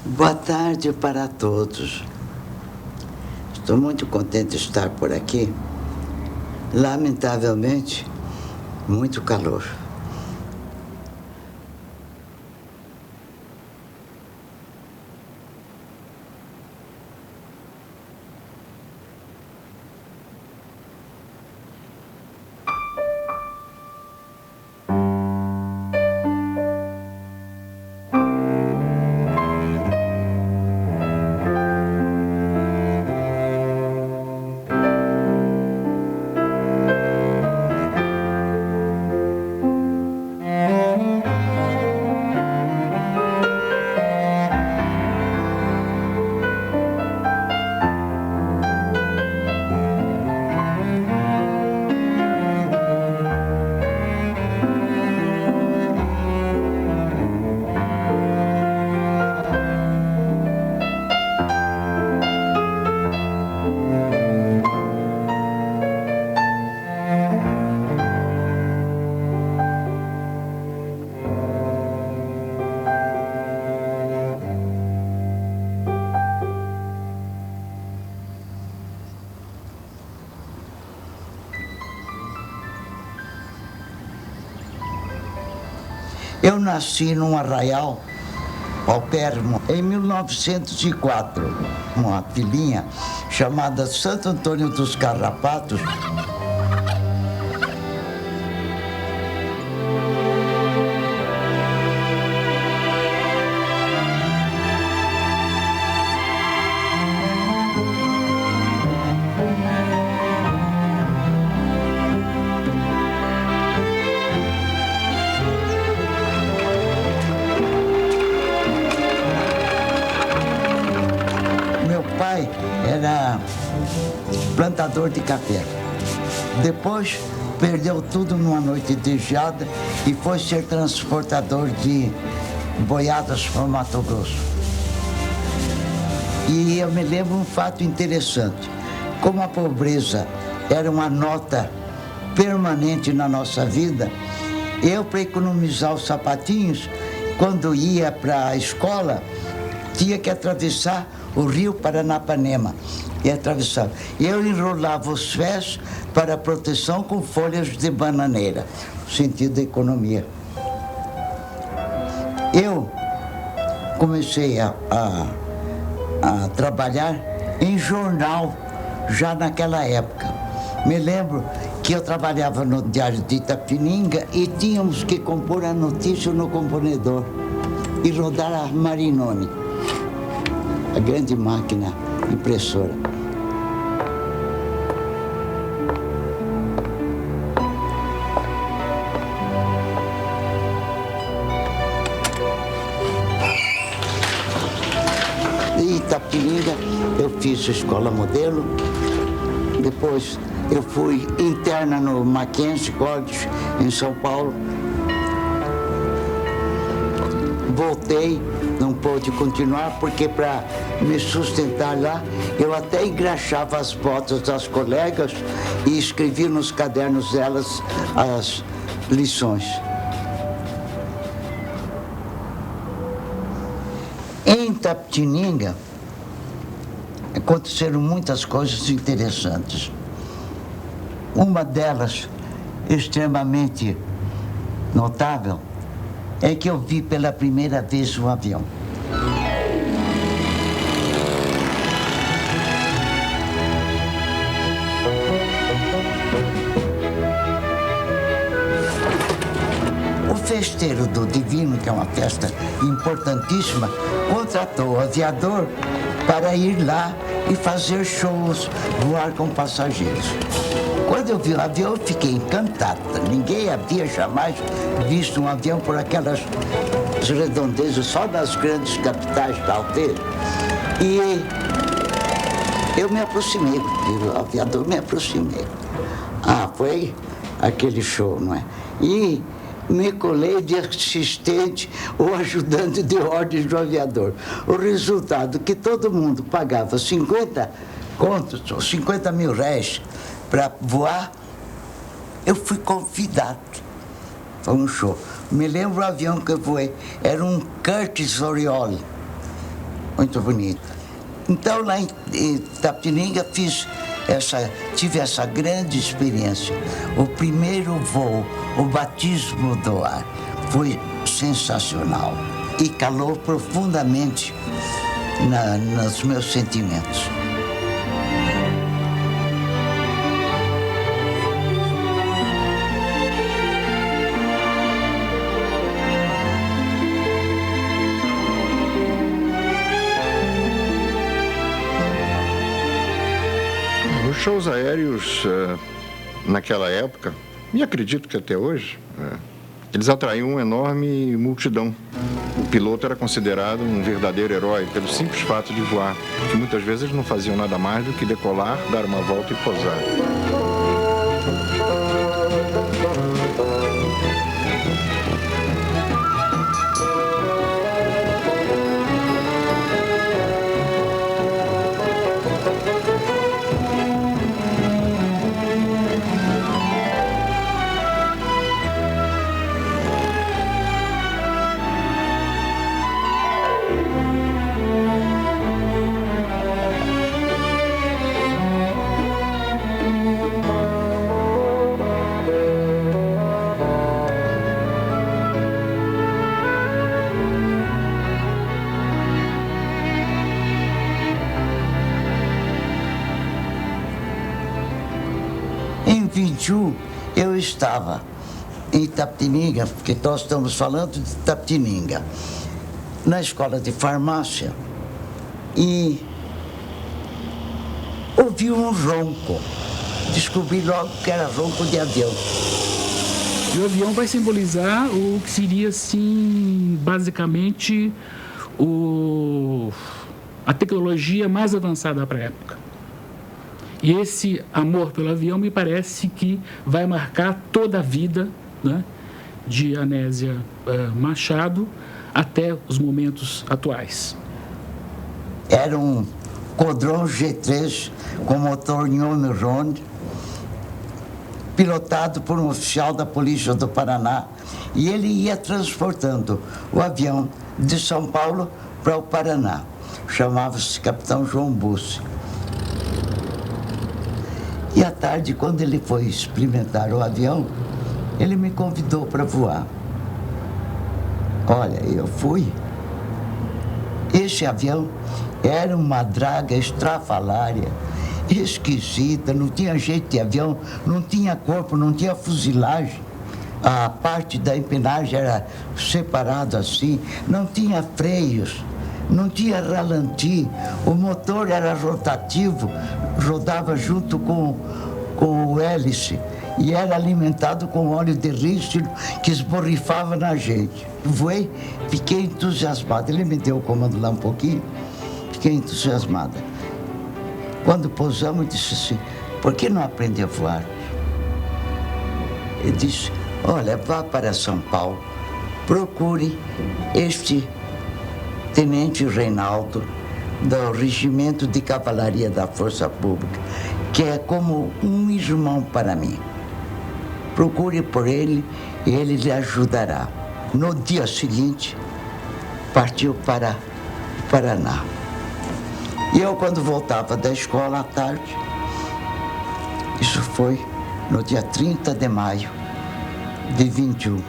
Boa tarde para todos. Estou muito contente de estar por aqui. Lamentavelmente, muito calor. Eu nasci num arraial paupérrimo em 1904, uma vilinha chamada Santo Antônio dos Carrapatos. Meu pai era plantador de café. Depois perdeu tudo numa noite de geada e foi ser transportador de boiadas para Mato Grosso. E eu me lembro um fato interessante. Como a pobreza era uma nota permanente na nossa vida, eu, para economizar os sapatinhos, quando ia para a escola, tinha que atravessar o rio Paranapanema. E atravessava. Eu enrolava os pés para proteção com folhas de bananeira, no sentido da economia. Eu comecei a trabalhar em jornal já naquela época. Me lembro que eu trabalhava no Diário de Itapetininga e tínhamos que compor a notícia no componedor e rodar a Marinoni, a grande máquina impressora. Em Itapetininga eu fiz escola modelo, depois eu fui interna no Mackenzie College em São Paulo. Voltei, não pude continuar, porque para me sustentar lá, eu até engraxava as botas das colegas e escrevia nos cadernos delas as lições. Em Itapetininga, aconteceram muitas coisas interessantes. Uma delas, extremamente notável, é que eu vi pela primeira vez um avião. O festeiro do Divino, que é uma festa importantíssima, contratou o aviador para ir lá e fazer shows, voar com passageiros. Quando eu vi o avião, eu fiquei encantada. Ninguém havia jamais visto um avião por aquelas redondezas, só nas grandes capitais da aldeia. E eu me aproximei, o aviador me aproximei. Foi aquele show, não é? E me colei de assistente ou ajudante de ordens do aviador. O resultado que todo mundo pagava 50 contos, ou 50 mil réis, para voar, eu fui convidado. Foi um show. Me lembro o avião que eu voei, era um Curtiss Oriole. muito bonita. Então, lá em Itapetininga, tive essa grande experiência. O primeiro voo, o batismo do ar, foi sensacional e calou profundamente nos meus sentimentos. Os shows aéreos, naquela época, e acredito que até hoje, eles atraíam uma enorme multidão. O piloto era considerado um verdadeiro herói pelo simples fato de voar, porque muitas vezes eles não faziam nada mais do que decolar, dar uma volta e pousar. Em 21, eu estava em Itapetininga, porque nós estamos falando de Itapetininga, na escola de farmácia, e ouvi um ronco. Descobri logo que era ronco de avião. E o avião vai simbolizar o que seria, assim, basicamente, a tecnologia mais avançada para a época. E esse amor pelo avião me parece que vai marcar toda a vida, né, de Anésia Machado até os momentos atuais. Era um Caudron G3 com motor Newman-Round, pilotado por um oficial da Polícia do Paraná, e ele ia transportando o avião de São Paulo para o Paraná. Chamava-se Capitão João Bussi. E à tarde, quando ele foi experimentar o avião, ele me convidou para voar. Olha, eu fui. Esse avião era uma draga estrafalária, esquisita, não tinha jeito de avião, não tinha corpo, não tinha fuzilagem. A parte da empenagem era separada assim, não tinha freios, não tinha ralanti, o motor era rotativo, rodava junto com o hélice e era alimentado com óleo de rícino que esborrifava na gente. Voei, fiquei entusiasmada. Ele me deu o comando lá um pouquinho, fiquei entusiasmada. Quando pousamos, disse assim, por que não aprender a voar? Ele disse, olha, vá para São Paulo, procure este Tenente Reinaldo, do Regimento de Cavalaria da Força Pública, que é como um irmão para mim. Procure por ele e ele lhe ajudará. No dia seguinte, partiu para o Paraná. E eu, quando voltava da escola à tarde, isso foi no dia 30 de maio de 21.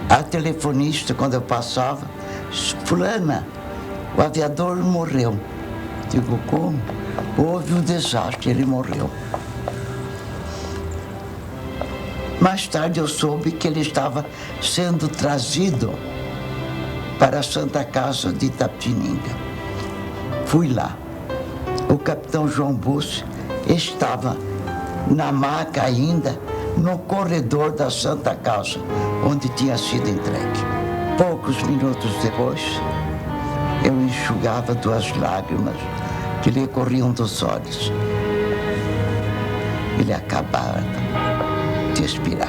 A telefonista, quando eu passava, disse, fulana, o aviador morreu. Digo, como? Houve um desastre, ele morreu. Mais tarde eu soube que ele estava sendo trazido para a Santa Casa de Itapetininga. Fui lá. O capitão João Bussi estava na maca ainda, no corredor da Santa Casa, onde tinha sido entregue. Poucos minutos depois, eu enxugava 2 lágrimas que lhe corriam dos olhos. Ele acabava de expirar.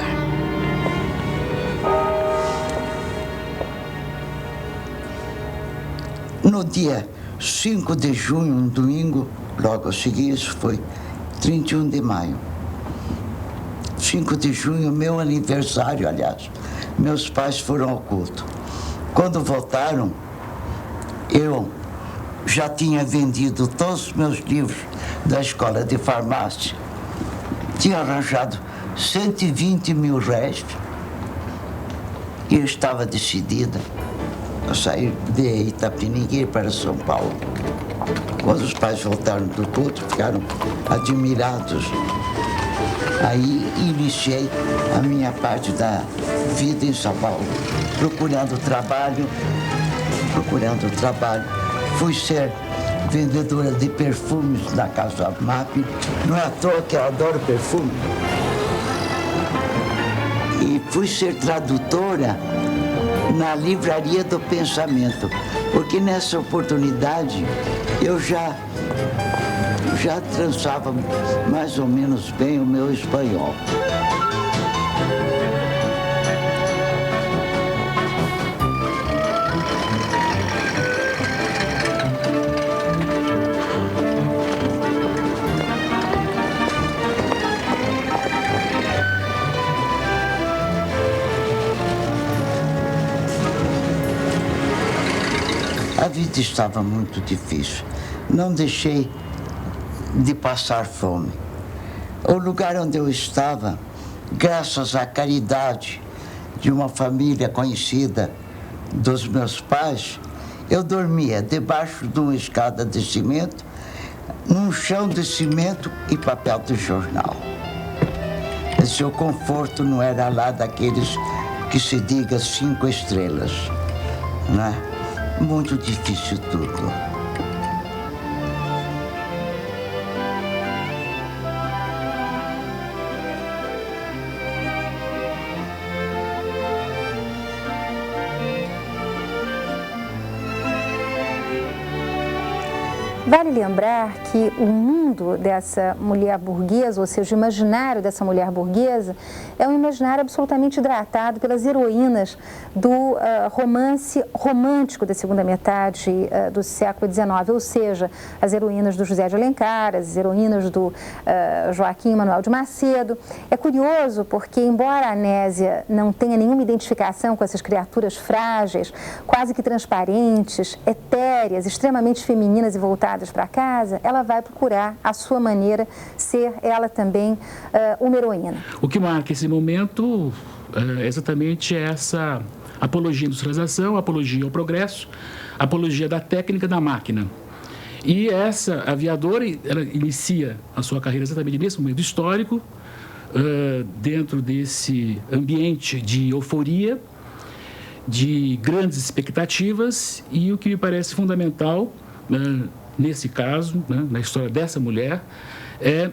No dia 5 de junho, um domingo, logo a seguir, isso foi 31 de maio. 5 de junho, meu aniversário, aliás. Meus pais foram ao culto. Quando voltaram, Eu já tinha vendido todos os meus livros da escola de farmácia, tinha arranjado 120 mil réis e eu estava decidida a sair de Itapemirim para São Paulo. Quando os pais voltaram do culto, ficaram admirados. Aí iniciei a minha parte da vida em São Paulo, procurando trabalho. Fui ser vendedora de perfumes na Casa MAP. Não é à toa que eu adoro perfume. E fui ser tradutora na Livraria do Pensamento, porque nessa oportunidade eu já trançava mais ou menos bem o meu espanhol. A vida estava muito difícil. Não deixei de passar fome. O lugar onde eu estava, graças à caridade de uma família conhecida dos meus pais, eu dormia debaixo de uma escada de cimento, num chão de cimento e papel de jornal. Esse o conforto não era lá daqueles que se diga 5 estrelas, né? Muito difícil tudo. Vale lembrar que o mundo dessa mulher burguesa, ou seja, o imaginário dessa mulher burguesa, é um imaginário absolutamente hidratado pelas heroínas do romance romântico da segunda metade do século XIX, ou seja, as heroínas do José de Alencar, as heroínas do Joaquim Manuel de Macedo. É curioso porque, embora a Anésia não tenha nenhuma identificação com essas criaturas frágeis, quase que transparentes, etéreas, extremamente femininas e voltadas para casa, ela vai procurar, à sua maneira, ser ela também uma heroína. O que marca esse momento é exatamente essa apologia à industrialização, apologia ao progresso, apologia da técnica da máquina. E essa aviadora, ela inicia a sua carreira exatamente nesse momento histórico, dentro desse ambiente de euforia, de grandes expectativas, e o que me parece fundamental, nesse caso, na história dessa mulher, é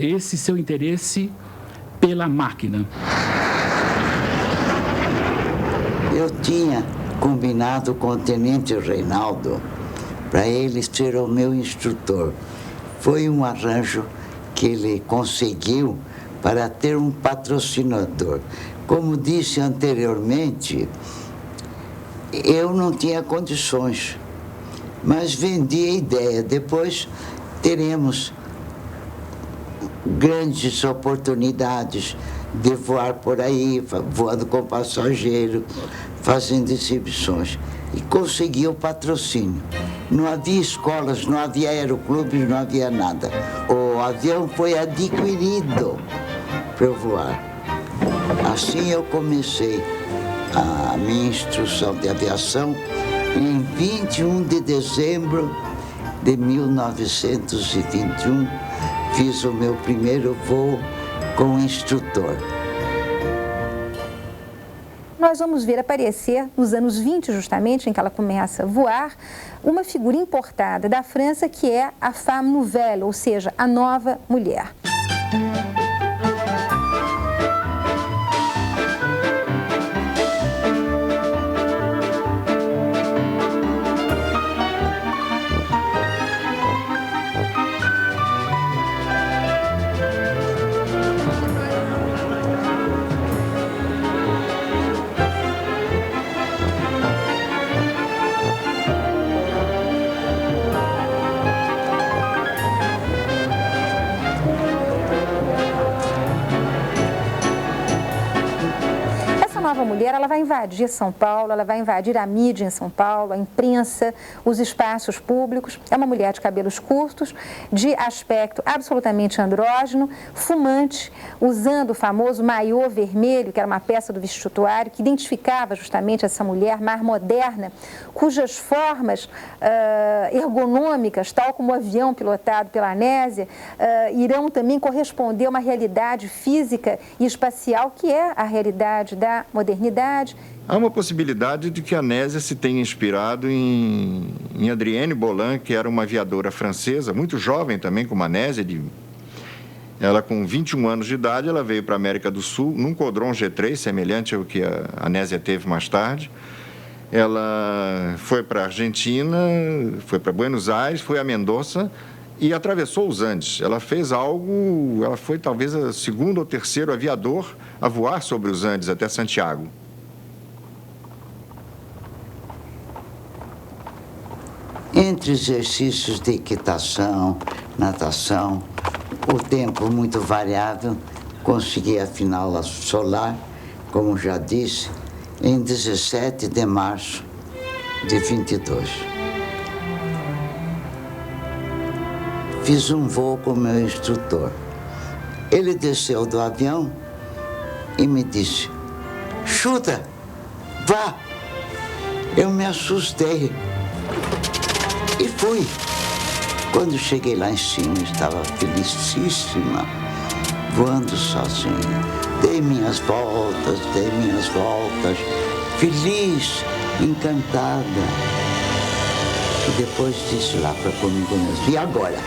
esse seu interesse pela máquina. Eu tinha combinado com o tenente Reinaldo para ele ser o meu instrutor. Foi um arranjo que ele conseguiu para ter um patrocinador. Como disse anteriormente, eu não tinha condições, mas vendi a ideia. Depois teremos grandes oportunidades de voar por aí, voando com passageiro, fazendo exibições. E consegui o patrocínio. Não havia escolas, não havia aeroclubes, não havia nada. O avião foi adquirido para eu voar. Assim eu comecei a minha instrução de aviação em 21 de dezembro de 1921. Fiz o meu primeiro voo com instrutor. Nós vamos ver aparecer, nos anos 20 justamente, em que ela começa a voar, uma figura importada da França que é a femme nouvelle, ou seja, a nova mulher. mulher ela vai invadir São Paulo, ela vai invadir a mídia em São Paulo, a imprensa, os espaços públicos. É uma mulher de cabelos curtos, de aspecto absolutamente andrógeno, fumante, usando o famoso maiô vermelho, que era uma peça do vestuário, que identificava justamente essa mulher mais moderna, cujas formas ergonômicas, tal como o avião pilotado pela Anésia, irão também corresponder a uma realidade física e espacial que é a realidade da modernidade. Há uma possibilidade de que a Anésia se tenha inspirado em Adrienne Bolan, que era uma aviadora francesa, muito jovem também, como a Anésia. Ela, com 21 anos de idade, ela veio para a América do Sul num Codron G3, semelhante ao que a Anésia teve mais tarde. Ela foi para a Argentina, foi para Buenos Aires, foi a Mendoza e atravessou os Andes. Ela fez algo, ela foi talvez o segundo ou terceiro aviador a voar sobre os Andes até Santiago. Entre exercícios de equitação, natação, o tempo muito variável, consegui a final solar, como já disse, em 17 de março de 22. Fiz um voo com o meu instrutor. Ele desceu do avião e me disse: chuta, vá. Eu me assustei e fui. Quando cheguei lá em cima, estava felicíssima, voando sozinha. Dei minhas voltas, feliz, encantada. E depois disse lá para comigo mesmo: e agora?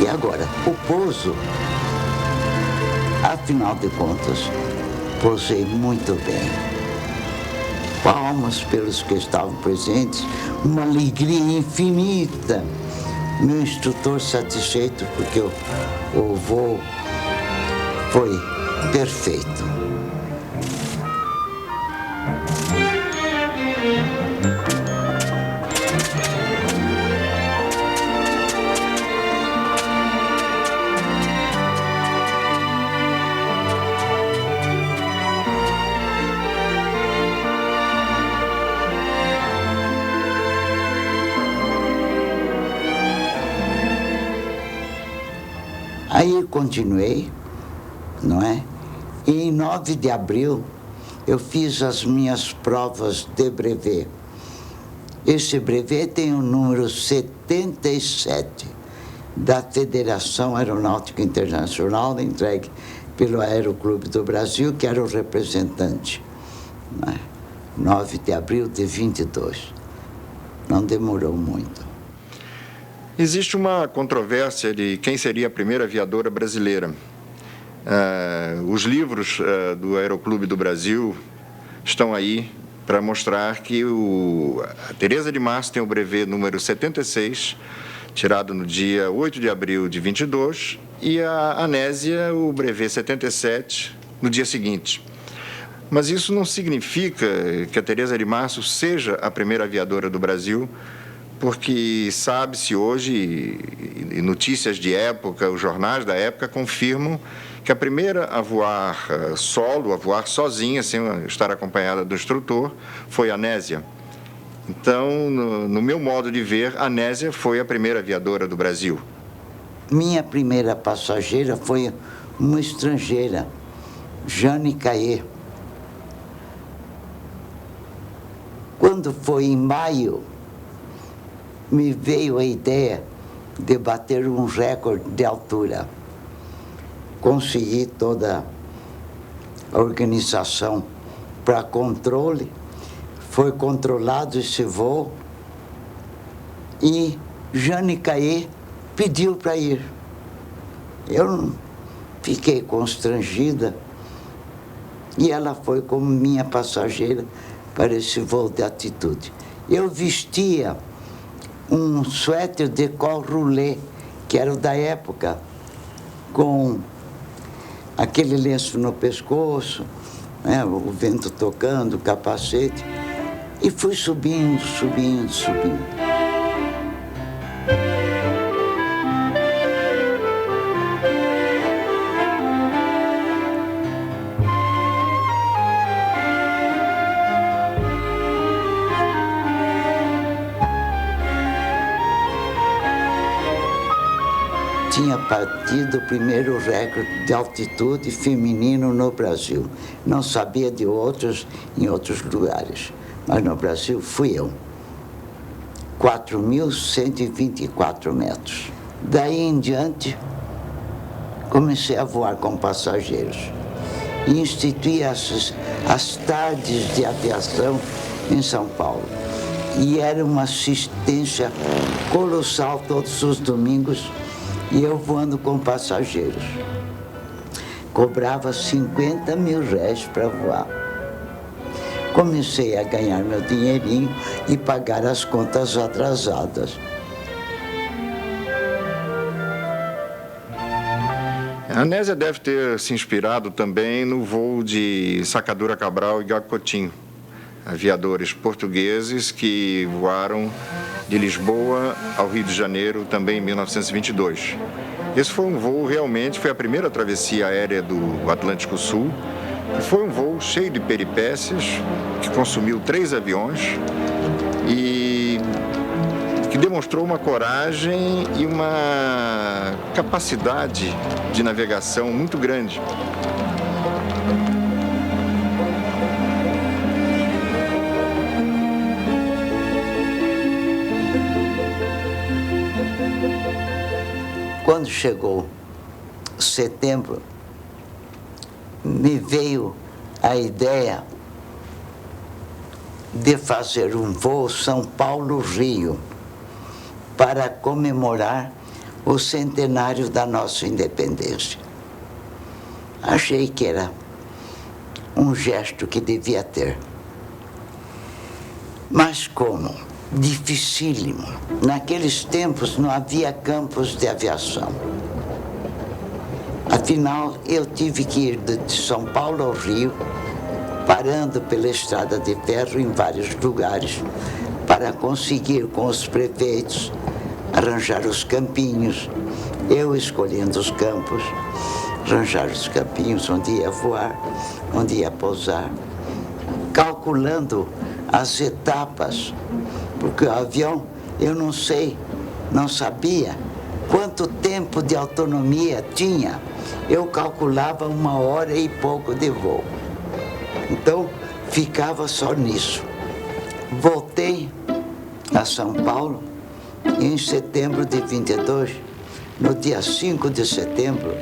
E agora? O pouso, afinal de contas, pousei muito bem. Palmas pelos que estavam presentes, uma alegria infinita. Meu instrutor satisfeito porque o voo foi perfeito. Aí continuei, não é? E em 9 de abril eu fiz as minhas provas de brevet. Esse brevet tem o número 77 da Federação Aeronáutica Internacional, entregue pelo Aeroclube do Brasil, que era o representante. Não é? 9 de abril de 22. Não demorou muito. Existe uma controvérsia de quem seria a primeira aviadora brasileira. Os livros do Aeroclube do Brasil estão aí para mostrar que a Teresa de Março tem o brevet número 76, tirado no dia 8 de abril de 22, e a Anésia o brevet 77 no dia seguinte. Mas isso não significa que a Teresa de Março seja a primeira aviadora do Brasil, porque sabe-se hoje, e notícias de época, os jornais da época confirmam que a primeira a voar solo, a voar sozinha, sem estar acompanhada do instrutor, foi a Anésia. Então, no meu modo de ver, a Anésia foi a primeira aviadora do Brasil. Minha primeira passageira foi uma estrangeira, Jane Caê. Quando foi em maio, me veio a ideia de bater um recorde de altura. Consegui toda a organização para controle, foi controlado esse voo e Jane Caê pediu para ir. Eu fiquei constrangida e ela foi como minha passageira para esse voo de altitude. Eu vestia um suéter de col roulé, que era o da época, com aquele lenço no pescoço, né, o vento tocando, o capacete, e fui subindo. batido o primeiro recorde de altitude feminino no Brasil. Não sabia de outros em outros lugares, mas no Brasil fui eu. 4.124 metros. Daí em diante, comecei a voar com passageiros. E instituí as tardes de aviação em São Paulo. E era uma assistência colossal todos os domingos, e eu voando com passageiros. Cobrava 50 mil réis para voar. Comecei a ganhar meu dinheirinho e pagar as contas atrasadas. A Nésia deve ter se inspirado também no voo de Sacadura Cabral e Gago Coutinho, aviadores portugueses que voaram de Lisboa ao Rio de Janeiro também em 1922. Esse foi um voo realmente, foi a primeira travessia aérea do Atlântico Sul, e foi um voo cheio de peripécias, que consumiu 3 aviões e que demonstrou uma coragem e uma capacidade de navegação muito grande. Quando chegou setembro, me veio a ideia de fazer um voo São Paulo-Rio para comemorar o centenário da nossa independência. Achei que era um gesto que devia ter. Mas como? Dificílimo. Naqueles tempos não havia campos de aviação. Afinal, eu tive que ir de São Paulo ao Rio, parando pela estrada de ferro em vários lugares, para conseguir com os prefeitos arranjar os campinhos, eu escolhendo os campos, arranjar os campinhos onde ia voar, onde ia pousar, calculando as etapas, porque o avião, eu não sabia quanto tempo de autonomia tinha. Eu calculava 1 hora e pouco de voo. Então, ficava só nisso. Voltei a São Paulo e em setembro de 22, no dia 5 de setembro,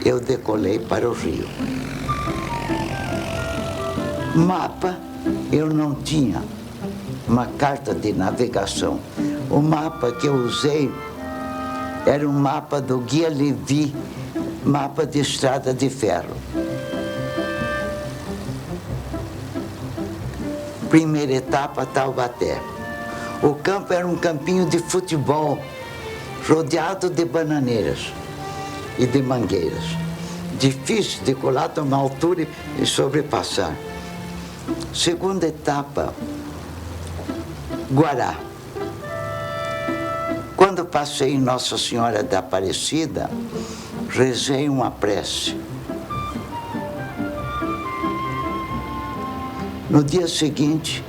eu decolei para o Rio. Mapa eu não tinha, uma carta de navegação. O mapa que eu usei era um mapa do Guia Levi, mapa de estrada de ferro. Primeira etapa, Taubaté. O campo era um campinho de futebol, rodeado de bananeiras e de mangueiras. Difícil de colar, tomar altura e sobrepassar. Segunda etapa, Guará. Quando passei em Nossa Senhora da Aparecida, rezei uma prece. No dia seguinte,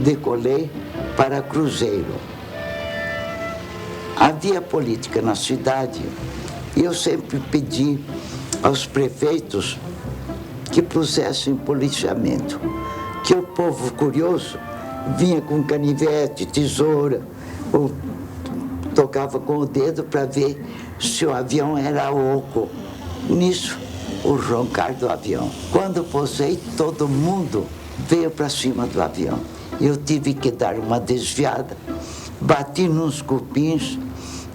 decolei para Cruzeiro. Havia política na cidade e eu sempre pedi aos prefeitos que pusessem policiamento, que o povo curioso vinha com canivete, tesoura, ou tocava com o dedo para ver se o avião era oco. Nisso, o roncar do avião. Quando pousei, todo mundo veio para cima do avião. Eu tive que dar uma desviada, bati nos cupins,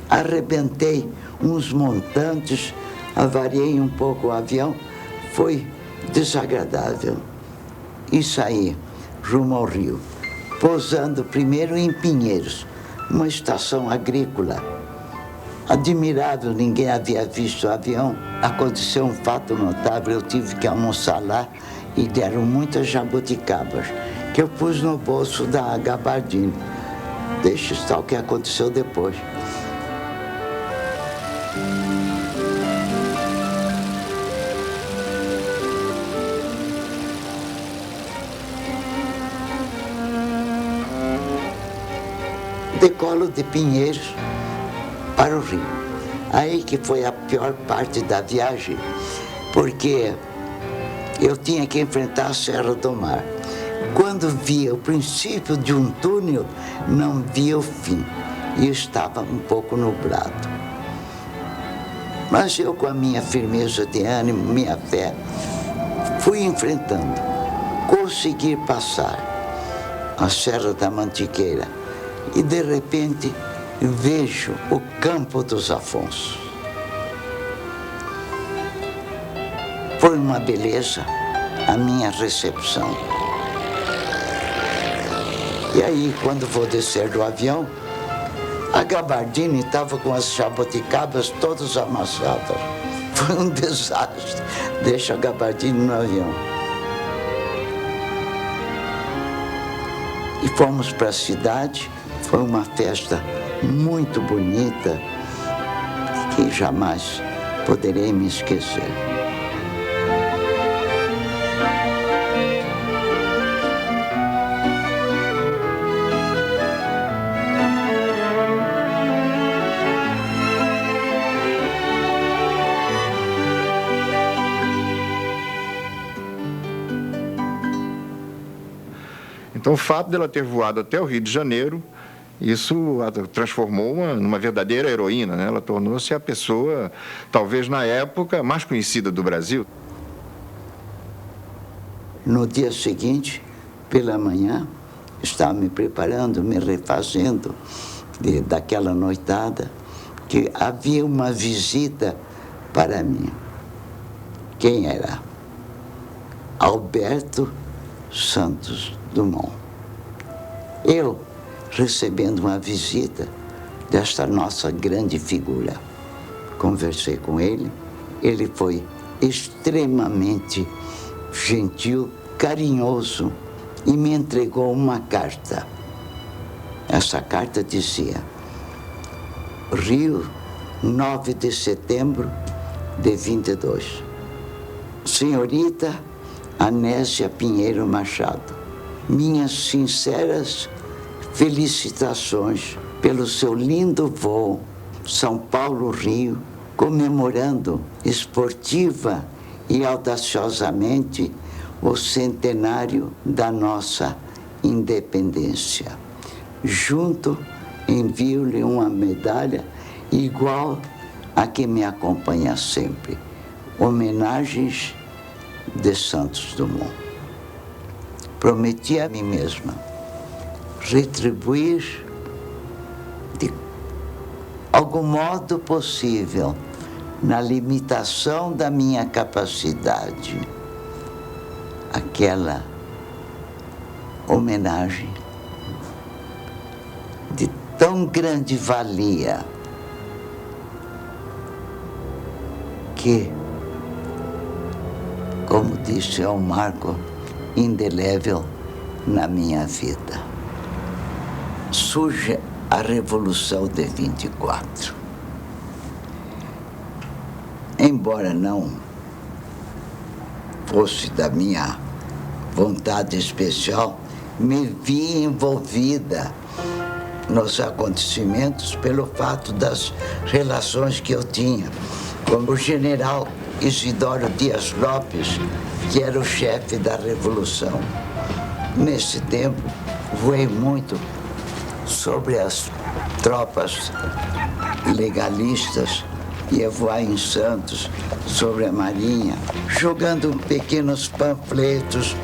arrebentei uns montantes, avariei um pouco o avião, foi desagradável. E saí rumo ao Rio, pousando primeiro em Pinheiros, uma estação agrícola. Admirável, ninguém havia visto o avião. Aconteceu um fato notável, eu tive que almoçar lá e deram muitas jabuticabas, que eu pus no bolso da gabardina. Deixa estar o que aconteceu depois. Decolo de Pinheiros para o Rio. Aí que foi a pior parte da viagem, porque eu tinha que enfrentar a Serra do Mar. Quando via o princípio de um túnel, não via o fim e estava um pouco nublado. Mas eu, com a minha firmeza de ânimo, minha fé, fui enfrentando. Consegui passar a Serra da Mantiqueira e, de repente, vejo o Campo dos Afonsos. Foi uma beleza a minha recepção. E aí, quando vou descer do avião, a gabardine estava com as jabuticabas todas amassadas. Foi um desastre. Deixa a gabardine no avião. E fomos para a cidade. Foi uma festa muito bonita que jamais poderei me esquecer. Então, o fato dela ter voado até o Rio de Janeiro, isso a transformou numa verdadeira heroína, né? Ela tornou-se a pessoa, talvez na época, mais conhecida do Brasil. No dia seguinte, pela manhã, estava me preparando, me refazendo daquela noitada, que havia uma visita para mim. Quem era? Alberto Santos Dumont. Eu, recebendo uma visita desta nossa grande figura, conversei com ele, ele foi extremamente gentil, carinhoso e me entregou uma carta. Essa carta dizia: Rio, 9 de setembro de 22. Senhorita Anésia Pinheiro Machado, minhas sinceras felicitações pelo seu lindo voo São Paulo-Rio, comemorando esportiva e audaciosamente o centenário da nossa independência. Junto, envio-lhe uma medalha igual a que me acompanha sempre. Homenagens de Santos Dumont. Prometi a mim mesma retribuir de algum modo possível, na limitação da minha capacidade, aquela homenagem de tão grande valia que, como disse, é um marco indelével na minha vida. Surge a Revolução de 24. Embora não fosse da minha vontade especial, me vi envolvida nos acontecimentos pelo fato das relações que eu tinha com o general Isidoro Dias Lopes, que era o chefe da Revolução. Nesse tempo, voei muito sobre as tropas legalistas, ia voar em Santos, sobre a Marinha, jogando pequenos panfletos,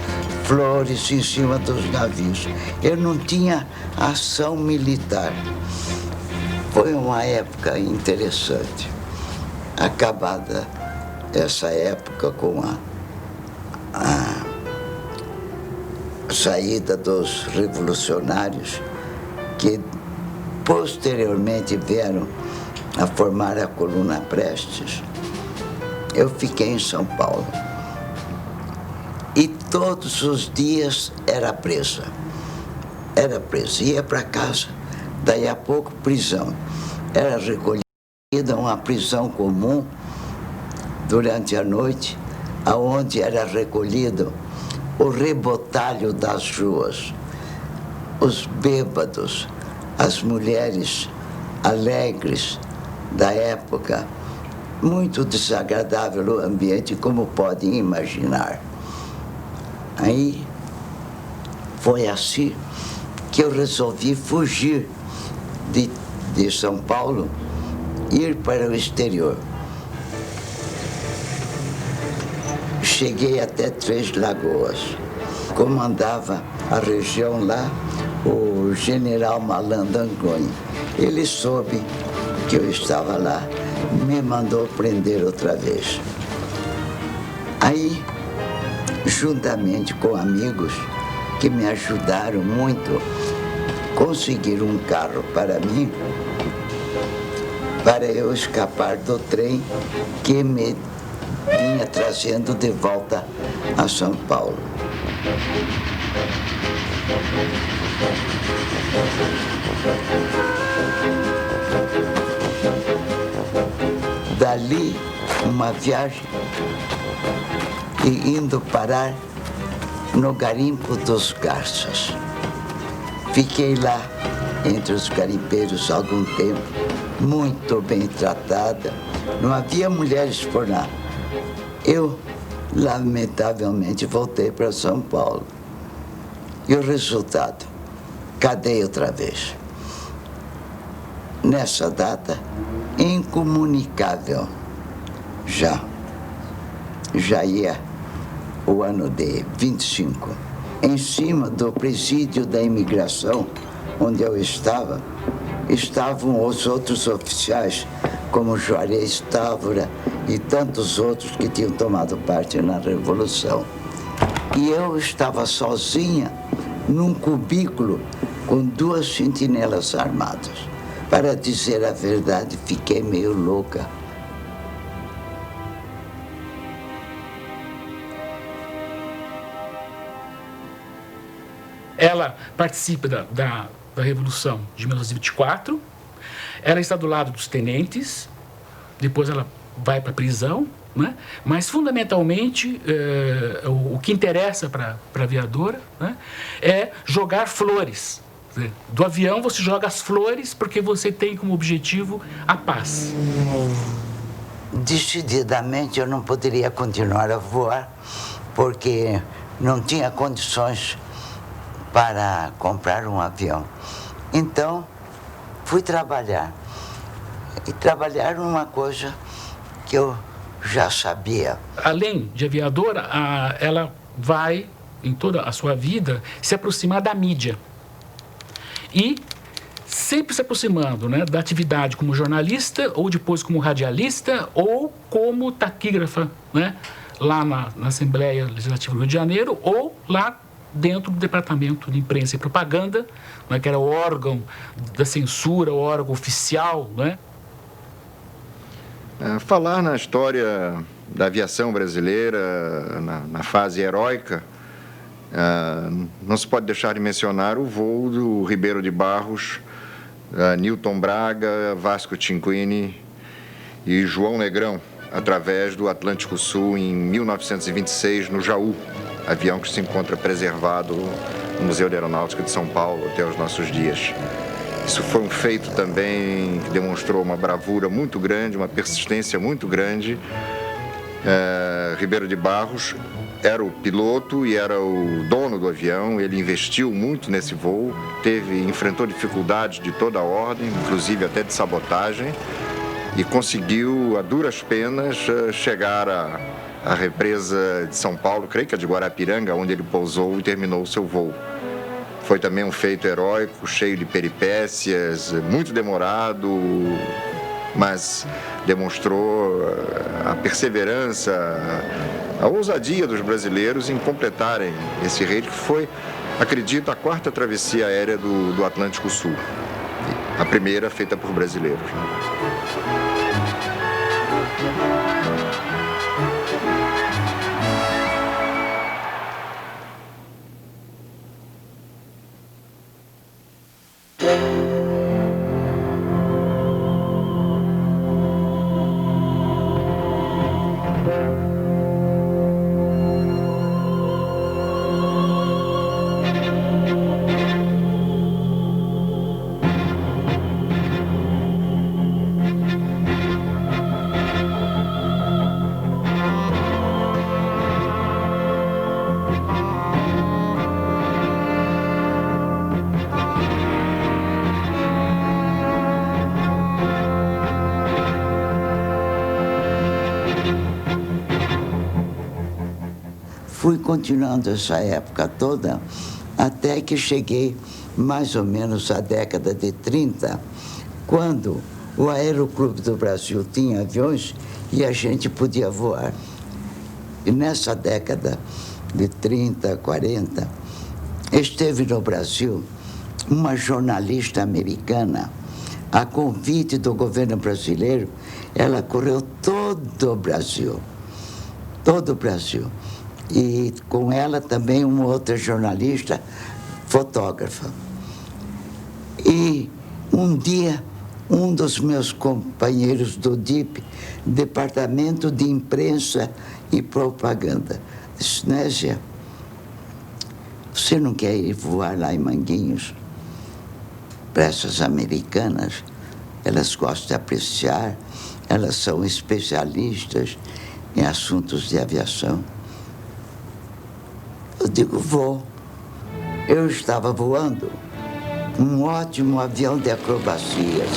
flores em cima dos navios. Eu não tinha ação militar. Foi uma época interessante. Acabada essa época com a saída dos revolucionários, que posteriormente vieram a formar a Coluna Prestes, eu fiquei em São Paulo. E todos os dias era presa. Era presa. Ia para casa, daí a pouco prisão. Era recolhida a uma prisão comum durante a noite, aonde era recolhido o rebotalho das ruas, os bêbados, as mulheres alegres, da época, muito desagradável o ambiente, como podem imaginar. Aí foi assim que eu resolvi fugir de São Paulo, ir para o exterior. Cheguei até Três Lagoas. Comandava a região lá o general Malandro Angonha. Ele soube que eu estava lá, me mandou prender outra vez. Aí, juntamente com amigos que me ajudaram muito, conseguiram um carro para mim, para eu escapar do trem que me vinha trazendo de volta a São Paulo. Dali, uma viagem e indo parar no garimpo dos Garças. Fiquei lá entre os garimpeiros algum tempo, muito bem tratada. Não havia mulheres por lá. Eu, lamentavelmente, voltei para São Paulo. E o resultado? Cadeia outra vez. Nessa data, incomunicável. Já ia o ano de 25. Em cima do presídio da imigração, onde eu estava, estavam os outros oficiais, como Juarez Távora e tantos outros que tinham tomado parte na Revolução. E eu estava sozinha num cubículo com 2 sentinelas armadas. Para dizer a verdade, fiquei meio louca. Ela participa da Revolução de 1924, ela está do lado dos tenentes, depois ela vai para a prisão, né? Mas fundamentalmente o que interessa para a aviadora, né, é jogar flores. Do avião você joga as flores porque você tem como objetivo a paz. Decididamente eu não poderia continuar a voar porque não tinha condições para comprar um avião. Então, fui trabalhar. E trabalhar uma coisa que eu já sabia. Além de aviadora, ela vai, em toda a sua vida, se aproximar da mídia. E sempre se aproximando, né, da atividade como jornalista, ou depois como radialista, ou como taquígrafa, né, lá na Assembleia Legislativa do Rio de Janeiro, ou lá dentro do Departamento de Imprensa e Propaganda, né, que era o órgão da censura, o órgão oficial, né? Falar na história da aviação brasileira, na fase heróica, não se pode deixar de mencionar o voo do Ribeiro de Barros, Newton Braga, Vasco Cinquini e João Negrão, através do Atlântico Sul em 1926, no Jaú, avião que se encontra preservado no Museu de Aeronáutica de São Paulo até os nossos dias. Isso foi um feito também que demonstrou uma bravura muito grande, uma persistência muito grande. Ribeiro de Barros era o piloto e era o dono do avião, ele investiu muito nesse voo, enfrentou dificuldades de toda a ordem, inclusive até de sabotagem, e conseguiu, a duras penas, chegar à represa de São Paulo, creio que é de Guarapiranga, onde ele pousou e terminou o seu voo. Foi também um feito heróico, cheio de peripécias, muito demorado, mas demonstrou a perseverança, a ousadia dos brasileiros em completarem esse rede, que foi, acredito, a 4ª travessia aérea do Atlântico Sul. A primeira feita por brasileiros. continuando essa época toda, até que cheguei mais ou menos à década de 30, quando o Aeroclube do Brasil tinha aviões e a gente podia voar. E nessa década de 30, 40, esteve no Brasil uma jornalista americana, a convite do governo brasileiro. Ela correu todo o Brasil, e com ela também uma outra jornalista, fotógrafa. E um dia, um dos meus companheiros do DIP, Departamento de Imprensa e Propaganda, disse: Nésia, você não quer ir voar lá em Manguinhos? Para essas americanas, elas gostam de apreciar, elas são especialistas em assuntos de aviação. Eu digo: vou. Eu estava voando um ótimo avião de acrobacias,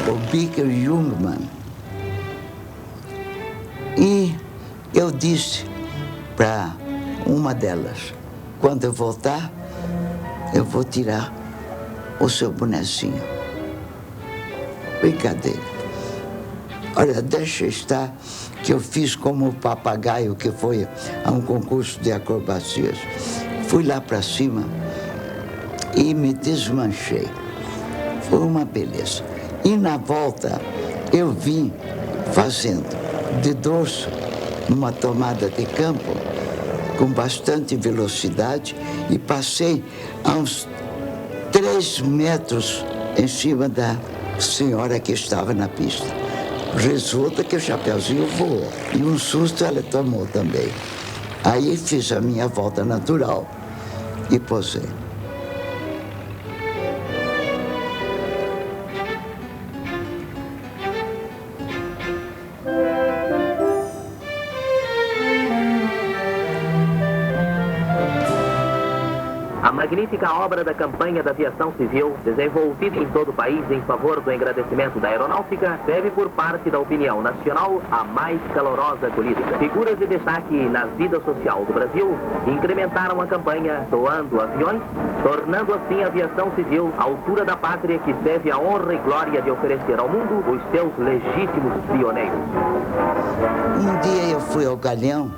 o Beaker Jungmann. E eu disse para uma delas: quando eu voltar, eu vou tirar o seu bonezinho. Brincadeira. Olha, deixa estar que eu fiz como o papagaio que foi a um concurso de acrobacias. Fui lá para cima e me desmanchei. Foi uma beleza. E na volta eu vim fazendo de dorso numa tomada de campo com bastante velocidade e passei a uns 3 metros em cima da senhora que estava na pista. Resulta que o chapeuzinho voou e um susto ela tomou também. Aí fiz a minha volta natural e posei. A magnífica obra da campanha da aviação civil, desenvolvida em todo o país em favor do engrandecimento da aeronáutica, teve por parte da opinião nacional a mais calorosa acolhida. Figuras de destaque na vida social do Brasil incrementaram a campanha doando aviões, tornando assim a aviação civil à altura da pátria que teve a honra e glória de oferecer ao mundo os seus legítimos pioneiros. Um dia eu fui ao Galeão,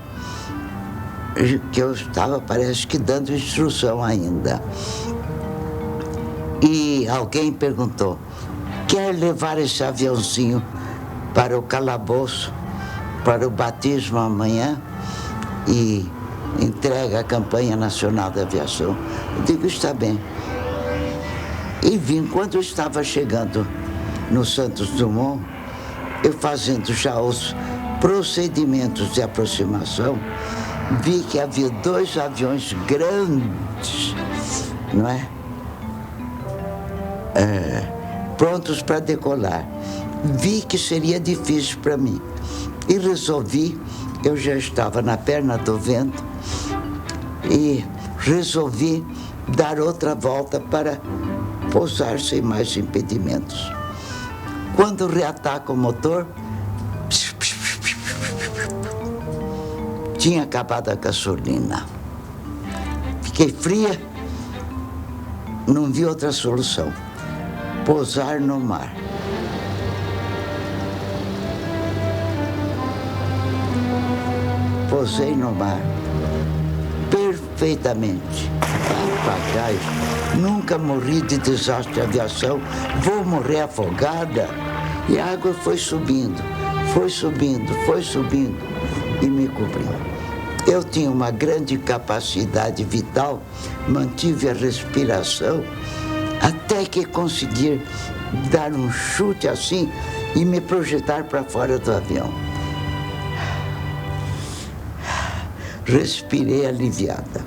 que eu estava, parece que, dando instrução ainda. E alguém perguntou: quer levar esse aviãozinho para o calabouço, para o batismo amanhã e entrega a campanha nacional da aviação? Eu digo: está bem. E vim, quando eu estava chegando no Santos Dumont, eu fazendo já os procedimentos de aproximação, vi que havia 2 aviões grandes, não é? Prontos para decolar. Vi que seria difícil para mim e resolvi, eu já estava na perna do vento, e resolvi dar outra volta para pousar sem mais impedimentos. Quando reataca o motor, tinha acabado a gasolina. Fiquei fria, não vi outra solução. Pousar no mar. Pousei no mar, perfeitamente. Papagaio, nunca morri de desastre de aviação, vou morrer afogada. E a água foi subindo e me cobriu. Eu tinha uma grande capacidade vital, mantive a respiração, até que consegui dar um chute assim e me projetar para fora do avião. Respirei aliviada.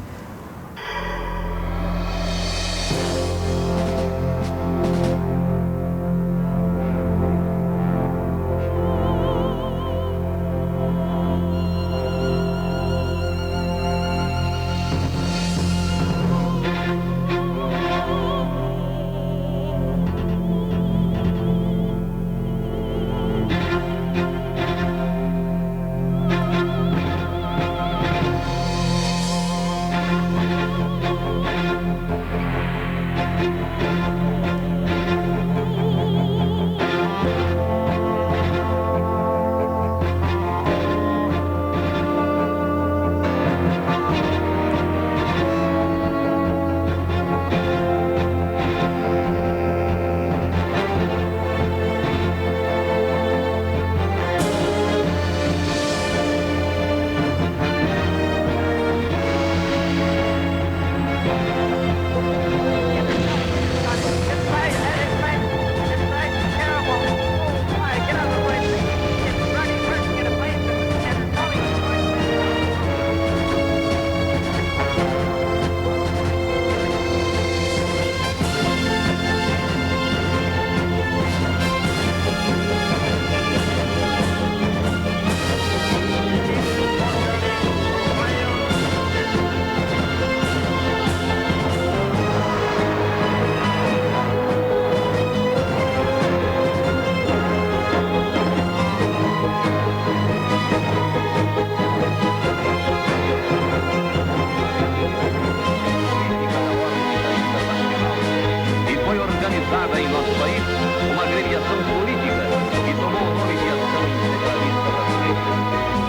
organizada em nosso país uma agremiação política que tomou o nome de Ação Integralista Brasileira,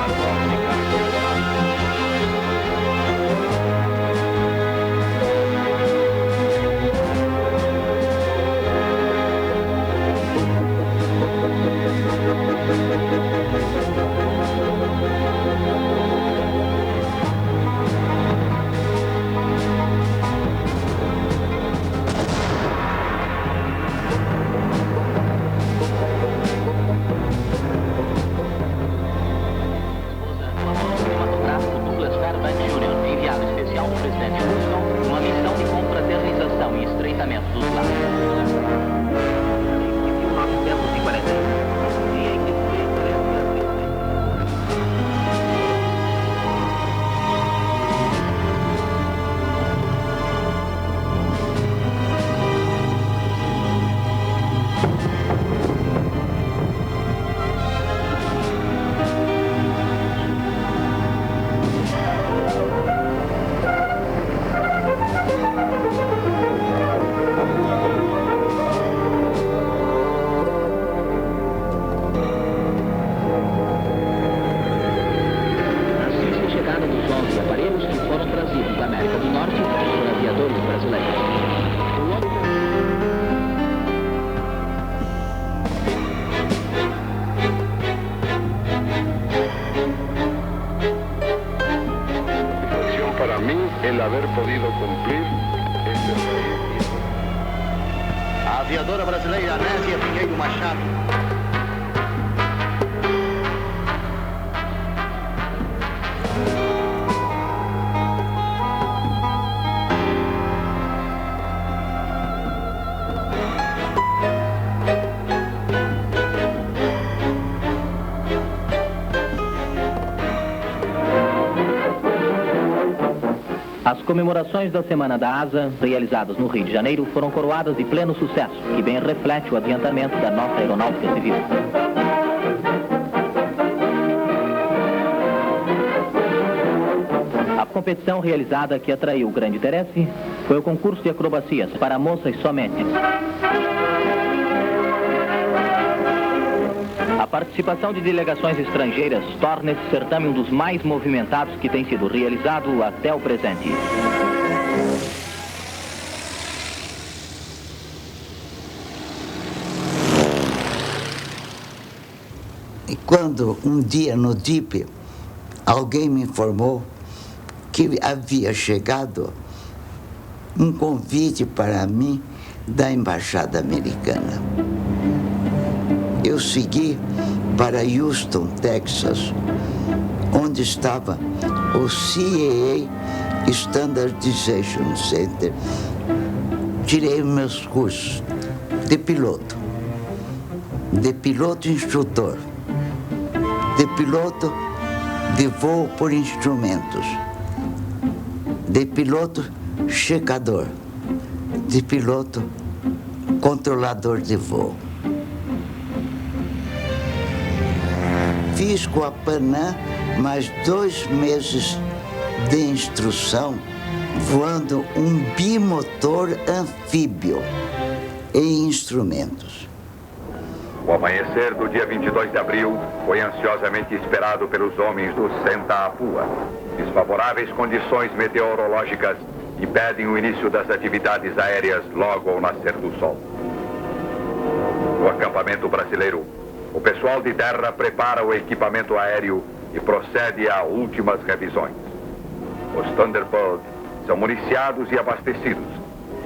a qual se el haber podido cumplir este proyecto. A aviadora brasileira Anésia Pinheiro Machado. As comemorações da Semana da Asa, realizadas no Rio de Janeiro, foram coroadas de pleno sucesso, que bem reflete o adiantamento da nossa aeronáutica civil. A competição realizada que atraiu grande interesse foi o concurso de acrobacias para moças somente. A participação de delegações estrangeiras torna esse certame um dos mais movimentados que tem sido realizado até o presente. E quando um dia no DIP, alguém me informou que havia chegado um convite para mim da Embaixada Americana. Eu segui para Houston, Texas, onde estava o CAA Standardization Center. Tirei meus cursos de piloto instrutor, de piloto de voo por instrumentos, de piloto checador, de piloto controlador de voo. Fiz com a Panam mais 2 meses de instrução voando um bimotor anfíbio em instrumentos. O amanhecer do dia 22 de abril foi ansiosamente esperado pelos homens do Santa Apua. Desfavoráveis condições meteorológicas impedem o início das atividades aéreas logo ao nascer do sol. No acampamento brasileiro, o pessoal de terra prepara o equipamento aéreo e procede a últimas revisões. Os Thunderbird são municiados e abastecidos,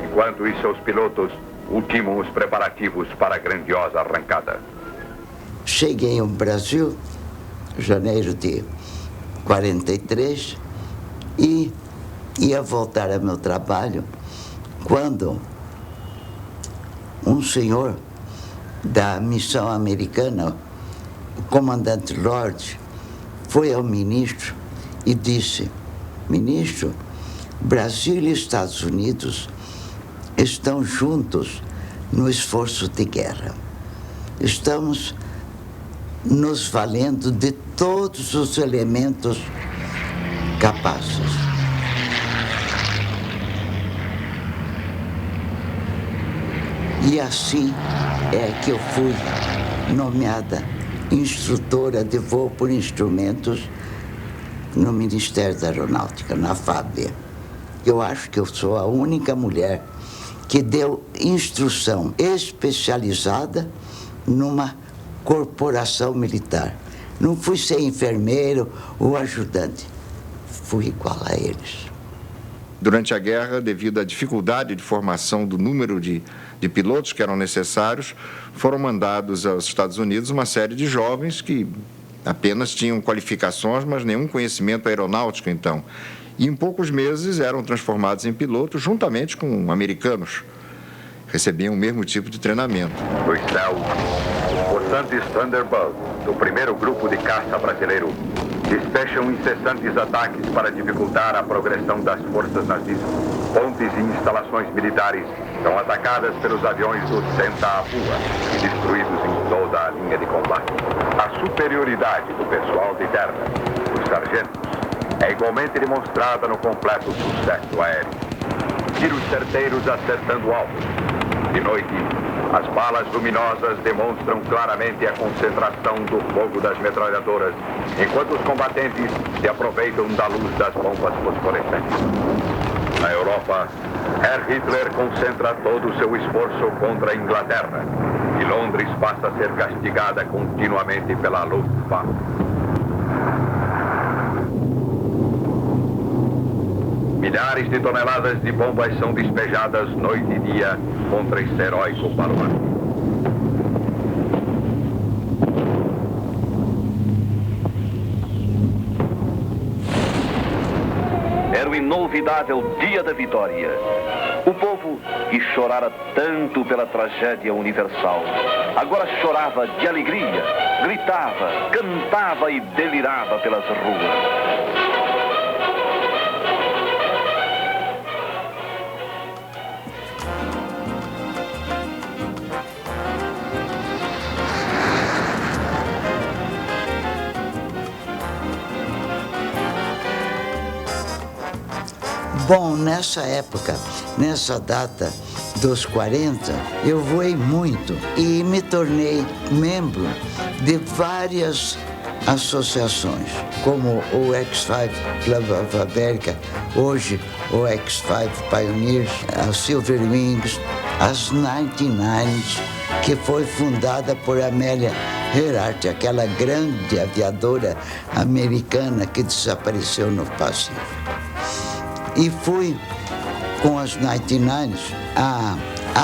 enquanto os seus pilotos ultimam os preparativos para a grandiosa arrancada. Cheguei ao Brasil, janeiro de 43, e ia voltar ao meu trabalho quando um senhor da missão americana, o comandante Lord, foi ao ministro e disse: ministro, Brasil e Estados Unidos estão juntos no esforço de guerra. Estamos nos valendo de todos os elementos capazes. E assim é que eu fui nomeada instrutora de voo por instrumentos no Ministério da Aeronáutica, na FAB. Eu acho que eu sou a única mulher que deu instrução especializada numa corporação militar. Não fui ser enfermeiro ou ajudante, fui igual a eles. Durante a guerra, devido à dificuldade de formação do número de pilotos que eram necessários, foram mandados aos Estados Unidos uma série de jovens que apenas tinham qualificações, mas nenhum conhecimento aeronáutico, então. E em poucos meses eram transformados em pilotos juntamente com americanos. Recebiam o mesmo tipo de treinamento. Dos céus, os possantes Thunderbird, do primeiro grupo de caça brasileiro, despecham incessantes ataques para dificultar a progressão das forças nazistas. Pontes e instalações militares são atacadas pelos aviões do Senta Apua e destruídos em toda a linha de combate. A superioridade do pessoal de terra, os sargentos, é igualmente demonstrada no completo sucesso aéreo. Tiros certeiros acertando alvos. De noite, as balas luminosas demonstram claramente a concentração do fogo das metralhadoras, enquanto os combatentes se aproveitam da luz das bombas fosforescentes. Na Europa, Herr Hitler concentra todo o seu esforço contra a Inglaterra, e Londres passa a ser castigada continuamente pela Luftwaffe. Milhares de toneladas de bombas são despejadas noite e dia contra esse heróico baluarte. Era o inolvidável dia da vitória. O povo, que chorara tanto pela tragédia universal, agora chorava de alegria, gritava, cantava e delirava pelas ruas. Bom, nessa época, nessa data dos 40, eu voei muito e me tornei membro de várias associações, como o X5 Club of America, hoje o X5 Pioneers, a Silver Wings, as 99s, que foi fundada por Amélia Earhart, aquela grande aviadora americana que desapareceu no Pacífico. E fui com as 99s a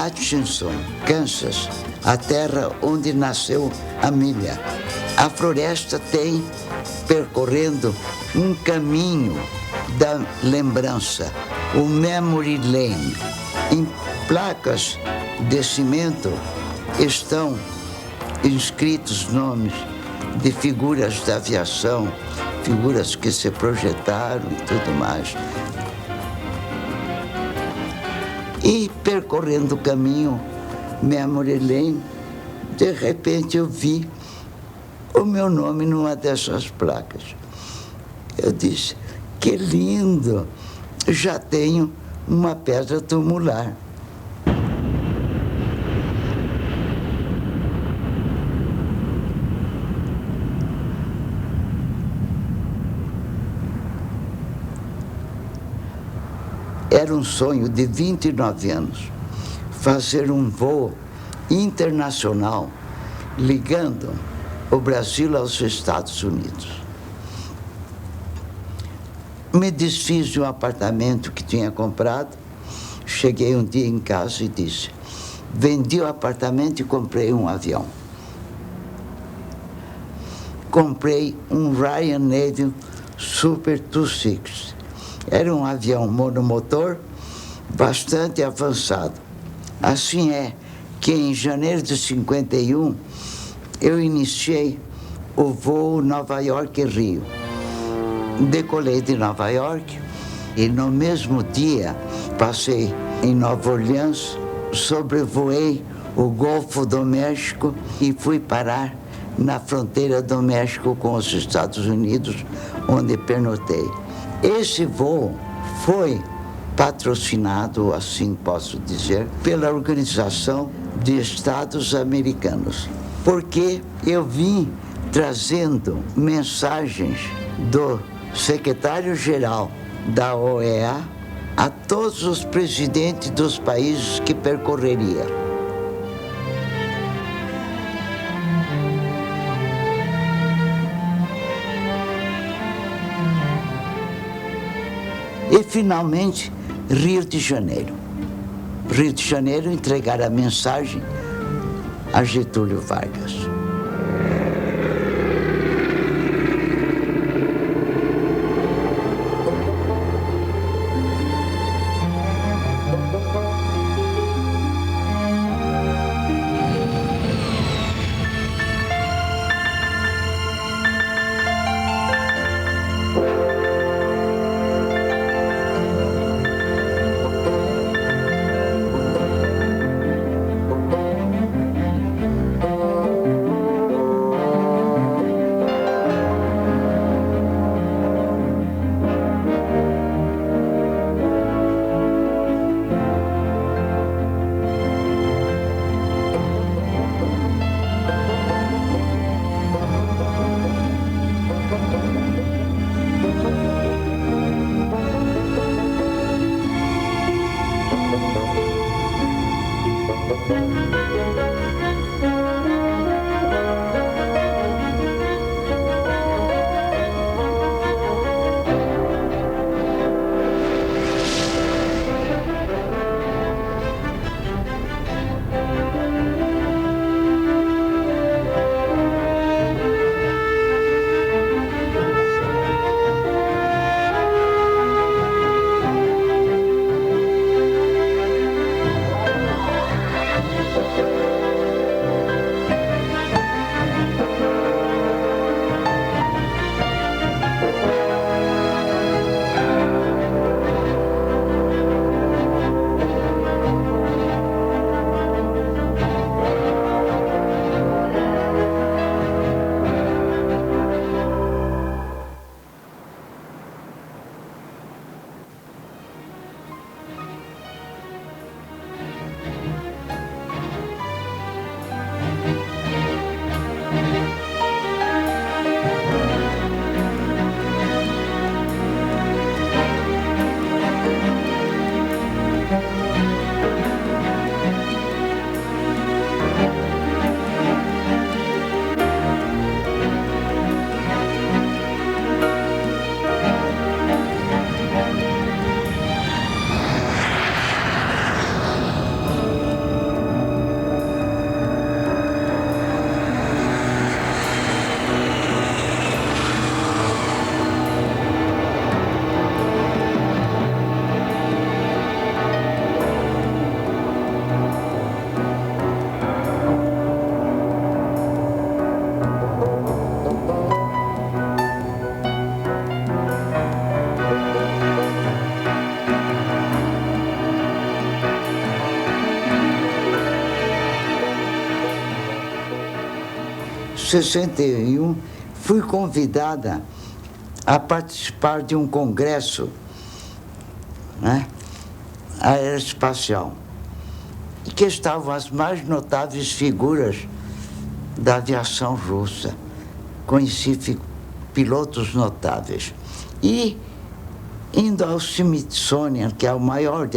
Atchison, Kansas, a terra onde nasceu a Milha. A floresta tem percorrendo um caminho da lembrança, o Memory Lane. Em placas de cimento estão inscritos nomes de figuras da aviação, figuras que se projetaram e tudo mais. E percorrendo o caminho Memory Lane, de repente eu vi o meu nome numa dessas placas. Eu disse, que lindo, já tenho uma pedra tumular. Era um sonho de 29 anos, fazer um voo internacional ligando o Brasil aos Estados Unidos. Me desfiz de um apartamento que tinha comprado, cheguei um dia em casa e disse, vendi o apartamento e comprei um avião. Comprei um Ryan Navy Super 260. Era um avião monomotor bastante avançado. Assim é que em janeiro de 51 eu iniciei o voo Nova York-Rio. Decolei de Nova York e no mesmo dia passei em Nova Orleans, sobrevoei o Golfo do México e fui parar na fronteira do México com os Estados Unidos, onde pernotei. Esse voo foi patrocinado, assim posso dizer, pela Organização de Estados Americanos, porque eu vim trazendo mensagens do secretário-geral da OEA a todos os presidentes dos países que percorreria. E, finalmente, Rio de Janeiro. Rio de Janeiro entregar a mensagem a Getúlio Vargas. Em 61, fui convidada a participar de um congresso, né, aeroespacial, em que estavam as mais notáveis figuras da aviação russa. Conheci pilotos notáveis. E, indo ao Smithsonian, que é o maior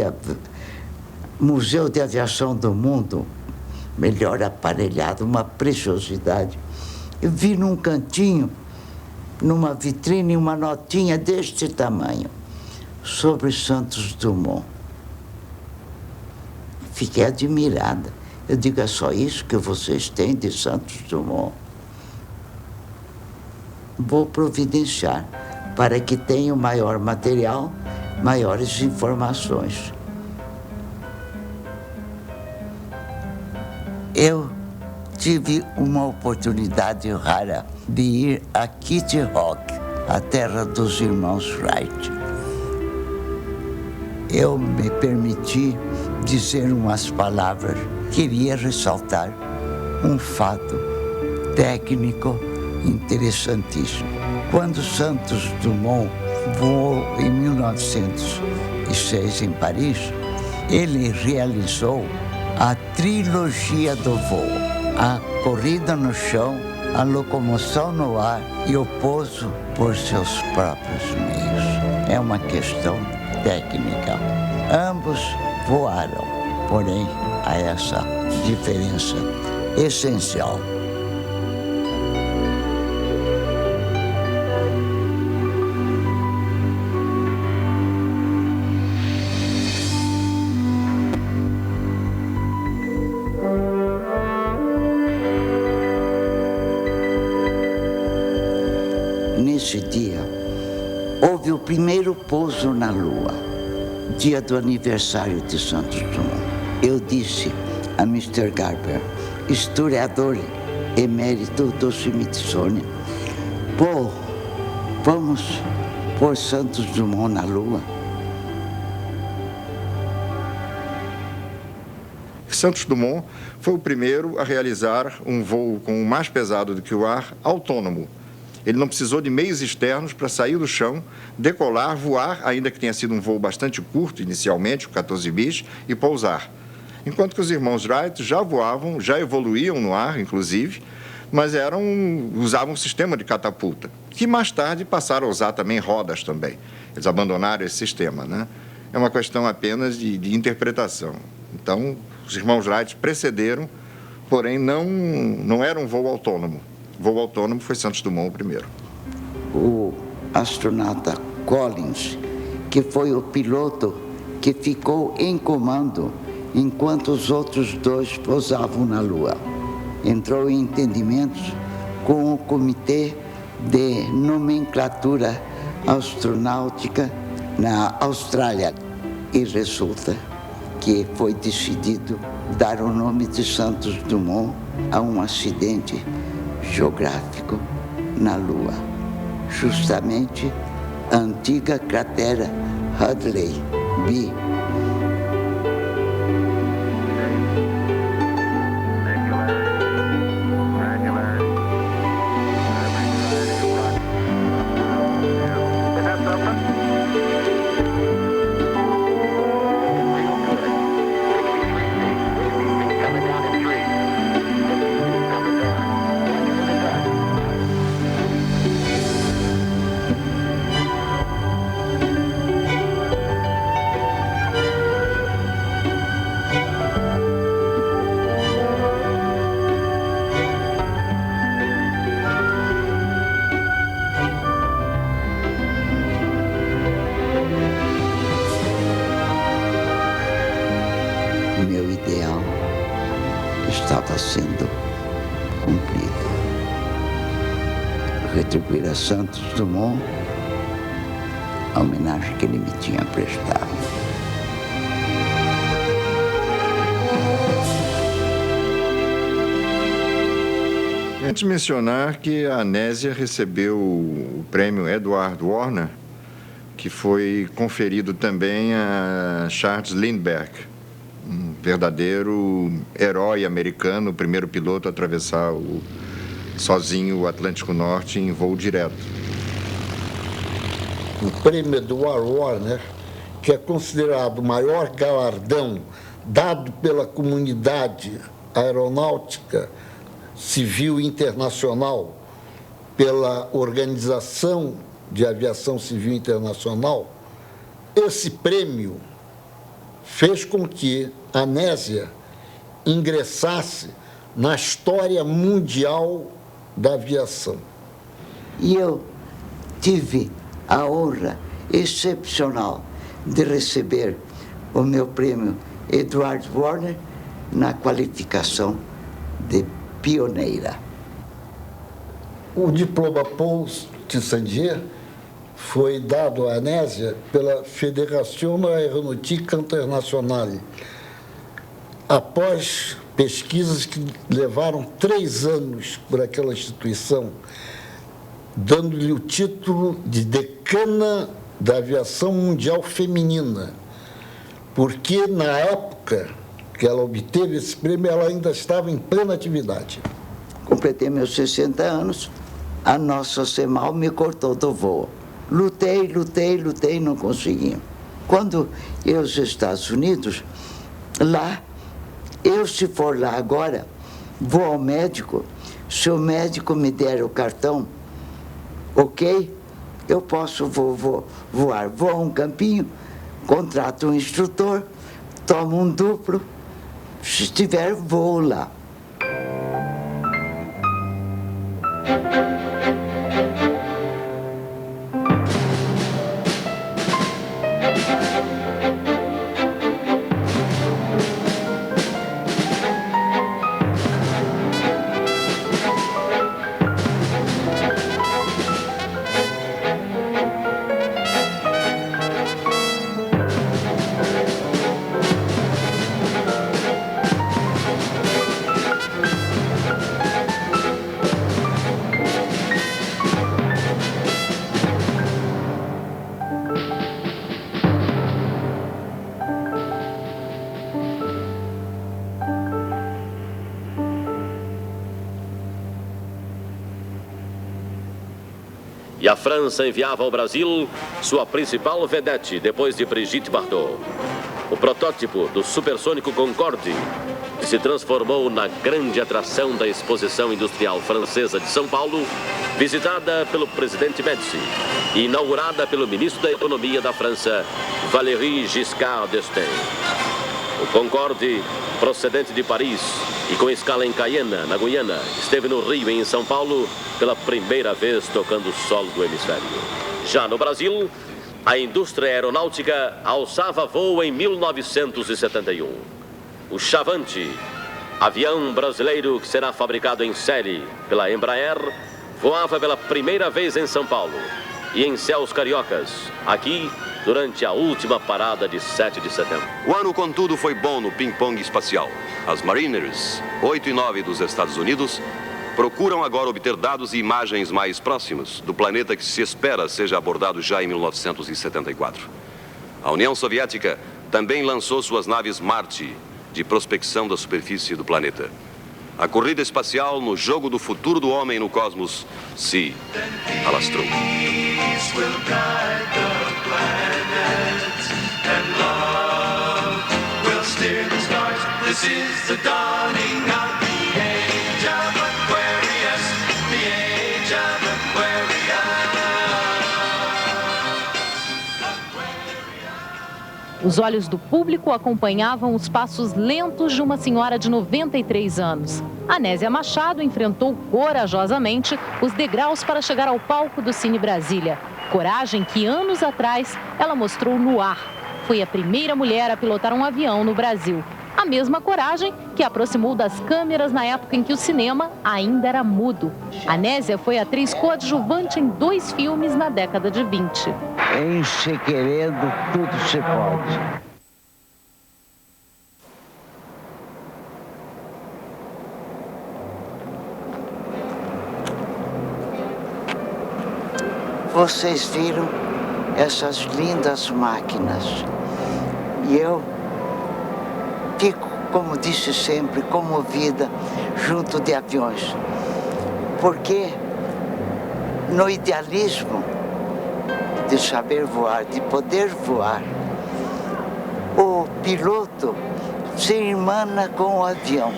museu de aviação do mundo, melhor aparelhado, uma preciosidade, eu vi num cantinho, numa vitrine, uma notinha deste tamanho, sobre Santos Dumont. Fiquei admirada. Eu digo, é só isso que vocês têm de Santos Dumont? Vou providenciar para que tenha o maior material, maiores informações. Eu tive uma oportunidade rara de ir a Kitty Hawk, a terra dos irmãos Wright. Eu me permiti dizer umas palavras. Queria ressaltar um fato técnico interessantíssimo. Quando Santos Dumont voou em 1902 1906, em Paris, ele realizou a trilogia do voo: a corrida no chão, a locomoção no ar e o pouso por seus próprios meios. É uma questão técnica. Ambos voaram, porém há essa diferença essencial. Nesse dia, houve o primeiro pouso na Lua, dia do aniversário de Santos Dumont. Eu disse a Mr. Garber, historiador emérito do Smithsonian, vamos pôr Santos Dumont na Lua. Santos Dumont foi o primeiro a realizar um voo com o mais pesado do que o ar, autônomo. Ele não precisou de meios externos para sair do chão, decolar, voar, ainda que tenha sido um voo bastante curto inicialmente, o 14 bis, e pousar. Enquanto que os irmãos Wright já voavam, já evoluíam no ar, inclusive, mas usavam um sistema de catapulta, que mais tarde passaram a usar também rodas também. Eles abandonaram esse sistema, né? É uma questão apenas de interpretação. Então, os irmãos Wright precederam, porém não era um voo autônomo. O voo autônomo foi Santos Dumont o primeiro. O astronauta Collins, que foi o piloto que ficou em comando enquanto os outros dois pousavam na Lua, entrou em entendimentos com o Comitê de Nomenclatura Astronáutica na Austrália e resulta que foi decidido dar o nome de Santos Dumont a um acidente geográfico na Lua, justamente a antiga cratera Hadley B. Meu ideal estava sendo cumprido. Retribuir a Santos Dumont a homenagem que ele me tinha prestado. Antes de mencionar que a Anésia recebeu o prêmio Edward Warner, que foi conferido também a Charles Lindbergh, um verdadeiro herói americano, o primeiro piloto a atravessar sozinho o Atlântico Norte em voo direto. O prêmio Edward Warner, que é considerado o maior galardão dado pela comunidade aeronáutica civil internacional, pela Organização de Aviação Civil Internacional, esse prêmio fez com que a Anésia ingressasse na história mundial da aviação. E eu tive a honra excepcional de receber o meu prêmio Edward Warner na qualificação de pioneira. O diploma Paul Tissandier foi dado à Anésia pela Fédération Aéronautique Internationale, após pesquisas que levaram 3 anos por aquela instituição, dando-lhe o título de decana da aviação mundial feminina, porque na época que ela obteve esse prêmio, ela ainda estava em plena atividade. Completei meus 60 anos, a nossa CEMAL me cortou do voo. Lutei, não consegui. Quando eu os Estados Unidos, lá, eu se for lá agora, vou ao médico, se o médico me der o cartão, ok, eu posso voar. Vou a um campinho, contrato um instrutor, tomo um duplo, se estiver, vou lá. E a França enviava ao Brasil sua principal vedete, depois de Brigitte Bardot. O protótipo do supersônico Concorde, que se transformou na grande atração da Exposição Industrial Francesa de São Paulo, visitada pelo presidente Médici e inaugurada pelo ministro da Economia da França, Valéry Giscard d'Estaing. O Concorde, procedente de Paris e com escala em Cayena, na Guiana, esteve no Rio e em São Paulo pela primeira vez tocando o solo do hemisfério. Já no Brasil, a indústria aeronáutica alçava voo em 1971. O Chavante, avião brasileiro que será fabricado em série pela Embraer, voava pela primeira vez em São Paulo e em céus cariocas, aqui, durante a última parada de 7 de setembro. O ano, contudo, foi bom no ping-pong espacial. As Mariners 8 e 9 dos Estados Unidos procuram agora obter dados e imagens mais próximos do planeta que se espera seja abordado já em 1974. A União Soviética também lançou suas naves Marte, de prospecção da superfície do planeta. A corrida espacial no jogo do futuro do homem no cosmos se alastrou. This is the dawning of the age of Aquarius, the age of Aquarius. Os olhos do público acompanhavam os passos lentos de uma senhora de 93 anos. Anésia Machado enfrentou corajosamente os degraus para chegar ao palco do Cine Brasília. Coragem que anos atrás ela mostrou no ar. Foi a primeira mulher a pilotar um avião no Brasil. A mesma coragem que a aproximou das câmeras na época em que o cinema ainda era mudo. Anésia foi atriz coadjuvante em 2 filmes na década de 20. Em se querendo, tudo se pode. Vocês viram essas lindas máquinas. E eu fico, como disse sempre, comovida junto de aviões. Porque no idealismo de saber voar, de poder voar, o piloto se irmana com o avião.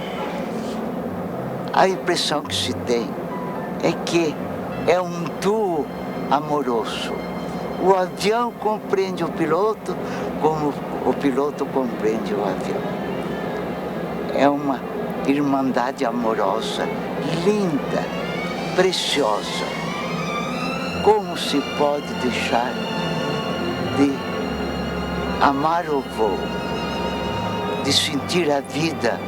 A impressão que se tem é que é um duo amoroso. O avião compreende o piloto como o piloto compreende o avião. É uma irmandade amorosa, linda, preciosa. Como se pode deixar de amar o voo, de sentir a vida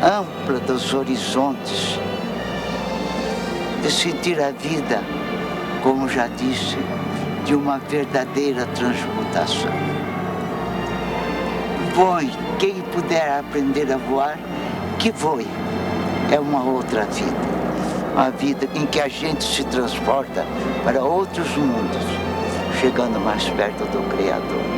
ampla dos horizontes, de sentir a vida, como já disse, de uma verdadeira transmutação. Voe, quem puder aprender a voar, que voe. É uma outra vida. Uma vida em que a gente se transporta para outros mundos, chegando mais perto do Criador.